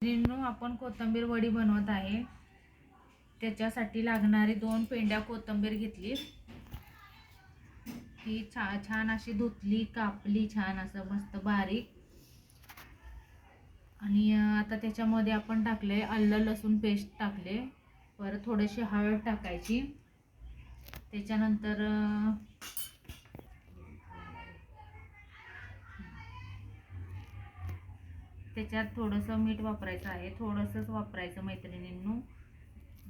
आपण कोथिंबीर वडी बनवत आहे। त्याच्यासाठी लागणारी 2 पेंड्या कोथिंबीर घेतली। ती छान अशी धुतली, कापली छान असं मस्त बारीक। आणि आता त्याच्यामध्ये आपण टाकले आलं लसूण पेस्ट टाकले। परत थोडीशी हळद टाकायची। त्याच्यानंतर त्याच्यात थोडंसं मीठ वापरायचं आहे, थोडंसंच वापरायचं मैत्रिणींनो,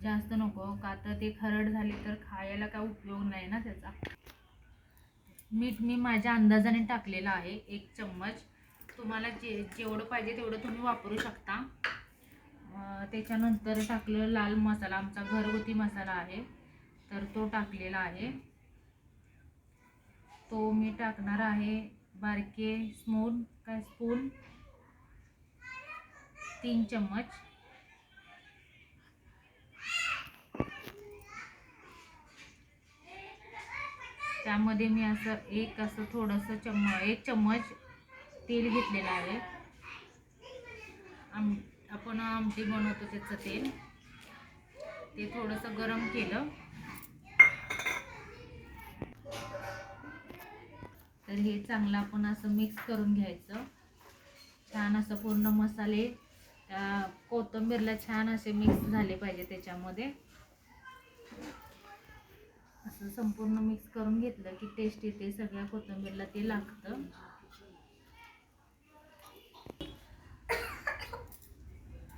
जास्त नको, का तर ते खरड झाली तर खायला काय उपयोग नाही ना त्याचा। मीठ मी माझ्या अंदाजाने टाकलेलं आहे 1 चम्मच। तुम्हाला जेवढं पाहिजे तेवढं तुम्ही वापरू शकता। त्याच्यानंतर टाकलं लाल मसाला, आमचा घरगुती मसाला आहे तर तो टाकलेला आहे। तो मी टाकणार आहे बारके स्पून 3 चम्मच। त्यामध्ये मी असं थोडंसं 1 चम्मच तेल घेतलेलं आहे। आपण आमटी बनवतो त्याचं तेल, ते थोडंसं गरम केलं तर हे चांगलं आपण असं मिक्स करून घ्यायचं। छान असं पूर्ण मसाले कोथिंबीरला छान असे मिक्स झाले पाहिजे त्याच्यामध्ये। असं संपूर्ण मिक्स करून घेतलं की टेस्ट येते, सगळ्या कोथिंबीरला ते लागतं।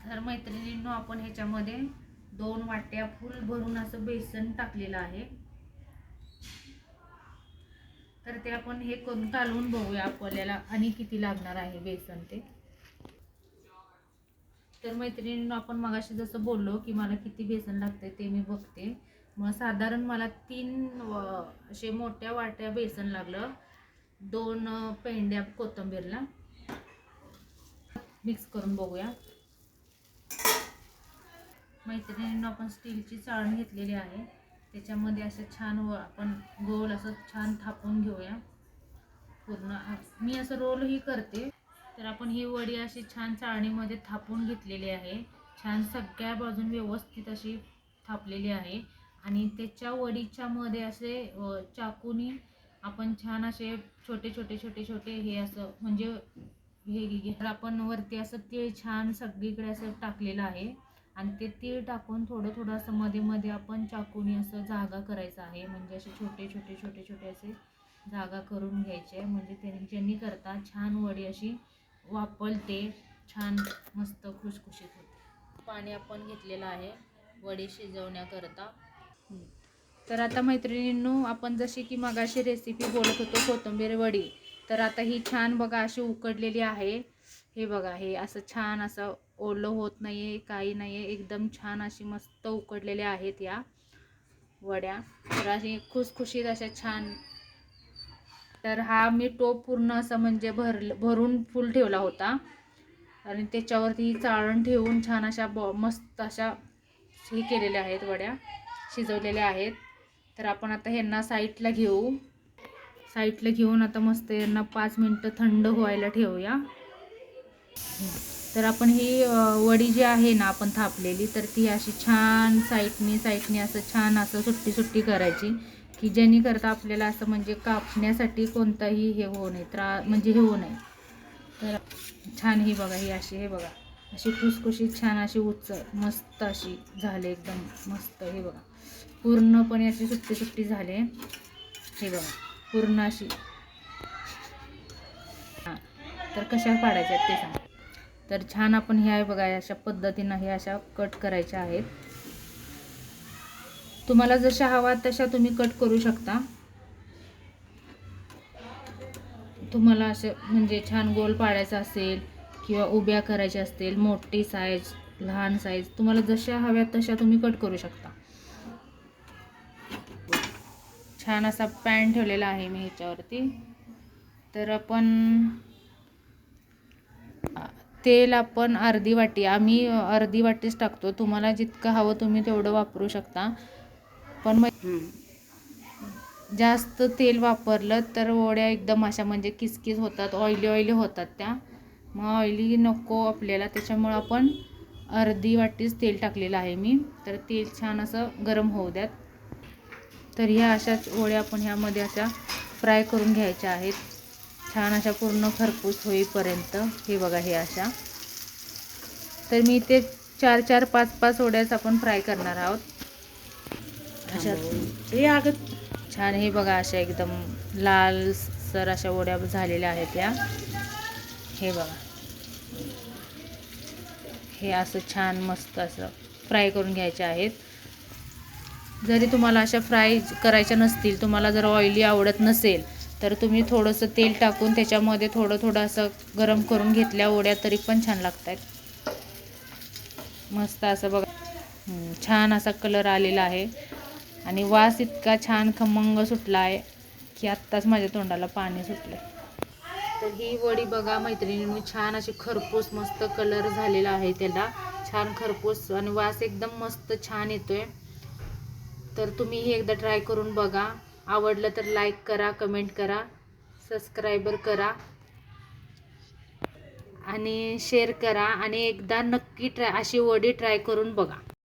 तर मैत्रिणींनो, आपण ह्याच्यामध्ये 2 वाट्या फुल भरून असं बेसन टाकलेलं आहे। तर ते आपण हे करून कालवून बघूया आपल्याला आणि किती लागणार आहे बेसन ते। तर मैत्रिणींनो, आपण मगाशी जसं बोललो की मला किती बेसन लागते ते मी बघते। मग साधारण मला 3 असे मोठ्या वाट्या बेसन लागलं 2 पेंड्या कोथिंबीरला। मिक्स करून बघूया। मैत्रिणींनो, आपण स्टीलची चाळण घेतलेली आहे, त्याच्यामध्ये असं छान आपण गोल असं छान थापून घेऊया पूर्ण। मी असं रोल ही करते। तर आपण ही वडी अशी छान चाळणीमध्ये थापून घेतलेली आहे, छान सगळ्या बाजून व्यवस्थित अशी थापलेली आहे। आणि त्याच्या वडीच्या मध्ये असे चाकूनी आपण छान असे छोटे छोटे छोटे छोटे हे असं म्हणजे हे आपण वरती असं तीळ छान सगळीकडे असं टाकलेलं आहे। आणि ते तीळ टाकून थोडं थोडं असं मध्ये मध्ये आपण चाकूनी असं जागा करायचं आहे, म्हणजे असे छोटे छोटे छोटे छोटे असे जागा करून घ्यायचे, म्हणजे ज्यांनी करता छान वडी अशी वाफलते, छान मस्त खुसखुशीत होते। पाणी आपण घेतलेलं आहे वडी शिजवण्याकरता। तर आता मैत्रिणींनो, आपण जशी की मगाशी रेसिपी बोलत होतो कोथिंबीर वडी, तर आता ही छान बघा अशी उकडलेली आहे। हे बघा, हे असं छान असं ओलं होत नाहीये, काही नाहीये, एकदम छान अशी मस्त उकडलेल्या आहेत या वड्या। तर अशी खुसखुशीत अशा छान। तर हा मी टोप पूर्ण असं म्हणजे भरून फुल ठेवला होता आणि त्याच्यावरती चाळण ठेवून छान अशा मस्त अशा हे केलेल्या आहेत, वड्या शिजवलेल्या आहेत। तर आपण आता ह्यांना साईडला घेऊन आता मस्त यांना 5 मिनिटं थंड व्हायला ठेवूया। तर आपण ही वडी जी आहे ना आपण थापलेली, तर ती अशी छान साईडनी असं छान असं सुट्टी सुट्टी करायची, की ज्याने करता आपल्याला असं म्हणजे कापण्यासाठी कोणताही हे होऊ नये, म्हणजे हे होऊ नये। तर छान ही बघा, ही अशी हे बघा अशी खुसखुशीत छान अशी मस्त अशी झाले, एकदम मस्त। हे बघा पूर्णपणे अशी सुट्टी सुट्टी झाले, हे बघा पूर्ण अशी। हां, तर कशा पाडायच्या ते सांग। तर छान आपण हे आहे बघा अशा पद्धतीनं हे अशा कट करायच्या आहेत। तुम्हाला जशा हवा तशा तुम्ही कट करू शकता। तुम्हाला असं म्हणजे छान गोल पाडायचा असेल किंवा उभ्या करायच्या असतील, मोठी साईज लहान साईज तुम्हाला जशा हव्या तशा तुम्ही कट करू शकता। छान असा पॅन ठेवलेला आहे मी ह्याच्यावरती। तर आपण तेल आपण अर्धी वाटी, आम्ही अर्धी वाटीच टाकतो, तुम्हाला जितकं हवं तुम्ही तेवढं वापरू शकता। पण जास्त तेल वापरलं तर वड्या एकदम अशा म्हणजे किसकिस होतात, ऑइली होतात त्या। मग ऑइली नको आपल्याला, त्याच्यामुळं आपण अर्धी वाटीच तेल टाकलेलं आहे मी. तर तेल छान असं गरम होऊ द्यात. तर ह्या अशाच वड्या आपण ह्यामध्ये अशा फ्राय करून घ्यायच्या आहेत, छान अशा पूर्ण खरपूस होईपर्यंत. हे बघा हे अशा. तर मी ते 4-4, 5-5 वड्याच आपण फ्राय करणार आहोत अशा. छान हे बघा अशा एकदम लाल सर अशा वड्या झालेल्या आहेत या. हे बघा हे असं छान मस्त असं फ्राय करून घ्यायचे आहेत. जरी तुम्हाला अशा फ्राय करायच्या नसतील, तुम्हाला जर ऑइली आवडत नसेल, तर तुम्ही थोडंसं तेल टाकून त्याच्यामध्ये थोडं असं गरम करून घेतल्या वड्या तरी पण छान लागतात. मस्त असं बघा छान असा कलर आलेला आहे आणि वास इतका छान खमंग सुटला आहे की आत्ताच माझ्या तोंडाला पाणी सुटले. तर ही वडी बघा मैत्रिणींनी छान अशी खरपूस मस्त कलर झालेला आहे त्याला, छान खरपूस आणि वास एकदम मस्त छान येतोय. तर तुम्ही ही एकदा ट्राय करून बघा. आवडलं तर लाईक करा, कमेंट करा, सबस्क्राईबर करा आणि शेअर करा आणि एकदा नक्की अशी वडी ट्राय करून बघा.